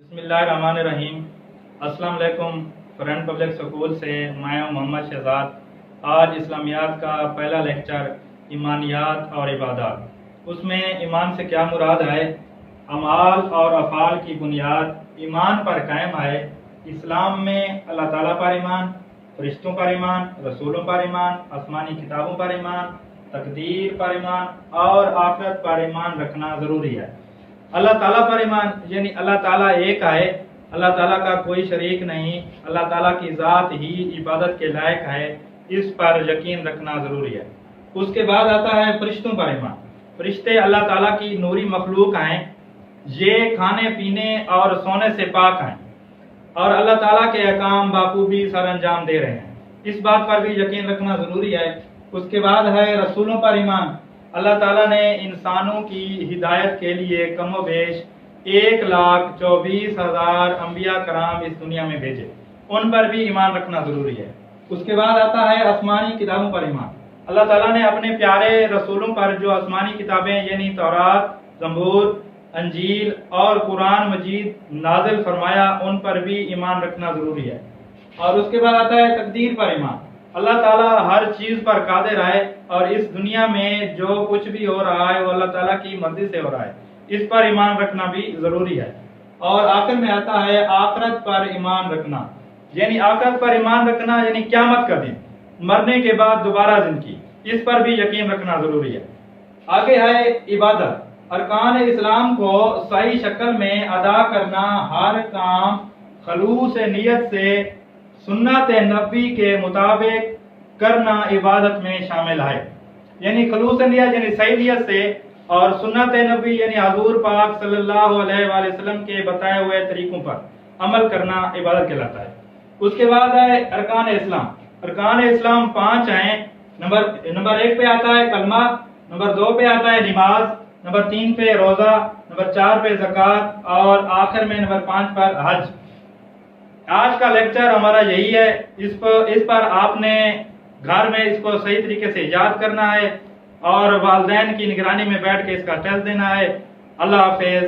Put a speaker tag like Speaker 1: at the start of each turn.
Speaker 1: بسم اللہ الرحمن الرحیم۔ السلام علیکم فرینڈ پبلک سکول سے میں ہوں محمد شہزاد۔ آج اسلامیات کا پہلا لیکچر ایمانیات اور عبادات، اس میں ایمان سے کیا مراد ہے، اعمال اور افعال کی بنیاد ایمان پر قائم ہے۔ اسلام میں اللہ تعالیٰ پر ایمان، فرشتوں پر ایمان، رسولوں پر ایمان، آسمانی کتابوں پر ایمان، تقدیر پر ایمان اور آخرت پر ایمان رکھنا ضروری ہے۔ اللہ تعالیٰ پر ایمان یعنی اللہ تعالیٰ ایک ہے، اللہ تعالیٰ کا کوئی شریک نہیں، اللہ تعالیٰ کی ذات ہی عبادت کے لائق ہے، اس پر یقین رکھنا ضروری ہے۔ اس کے بعد آتا ہے فرشتوں پر ایمان۔ فرشتے اللہ تعالیٰ کی نوری مخلوق ہیں، یہ کھانے پینے اور سونے سے پاک ہیں اور اللہ تعالیٰ کے احکام بخوبی سر انجام دے رہے ہیں، اس بات پر بھی یقین رکھنا ضروری ہے۔ اس کے بعد ہے رسولوں پر ایمان۔ اللہ تعالیٰ نے انسانوں کی ہدایت کے لیے کم و بیش 1,24,000 انبیاء کرام اس دنیا میں بھیجے، ان پر بھی ایمان رکھنا ضروری ہے۔ اس کے بعد آتا ہے آسمانی کتابوں پر ایمان۔ اللہ تعالیٰ نے اپنے پیارے رسولوں پر جو آسمانی کتابیں یعنی تورات، زبور، انجیل اور قرآن مجید نازل فرمایا، ان پر بھی ایمان رکھنا ضروری ہے۔ اور اس کے بعد آتا ہے تقدیر پر ایمان۔ اللہ تعالیٰ ہر چیز پر قادر ہے اور اس دنیا میں جو کچھ بھی ہو رہا ہے وہ اللہ تعالیٰ کی مرضی سے ہو رہا ہے، اس پر ایمان رکھنا بھی ضروری ہے۔ اور آخر میں آتا ہے آخرت پر ایمان رکھنا، یعنی آخرت پر ایمان رکھنا یعنی قیامت کا دن، مرنے کے بعد دوبارہ زندگی، اس پر بھی یقین رکھنا ضروری ہے۔ آگے ہے عبادت۔ ارکان اسلام کو صحیح شکل میں ادا کرنا، ہر کام خلوص نیت سے سنت نبی کے مطابق کرنا عبادت میں شامل ہے، یعنی خلوص نیت یعنی صحیح نیت سے، اور سنت نبی یعنی حضور پاک صلی اللہ علیہ وآلہ وسلم کے بتائے ہوئے طریقوں پر عمل کرنا عبادت کہلاتا ہے۔ اس کے بعد ہے ارکان اسلام۔ ارکان اسلام 5 ہیں۔ نمبر 1 پہ آتا ہے کلمہ، نمبر 2 پہ آتا ہے نماز، نمبر 3 پہ روزہ، نمبر 4 پہ زکوٰۃ اور آخر میں نمبر 5 پر حج۔ آج کا لیکچر ہمارا یہی ہے، اس پر آپ نے گھر میں اس کو صحیح طریقے سے یاد کرنا ہے اور والدین کی نگرانی میں بیٹھ کے اس کا ٹیسٹ دینا ہے۔ اللہ حافظ۔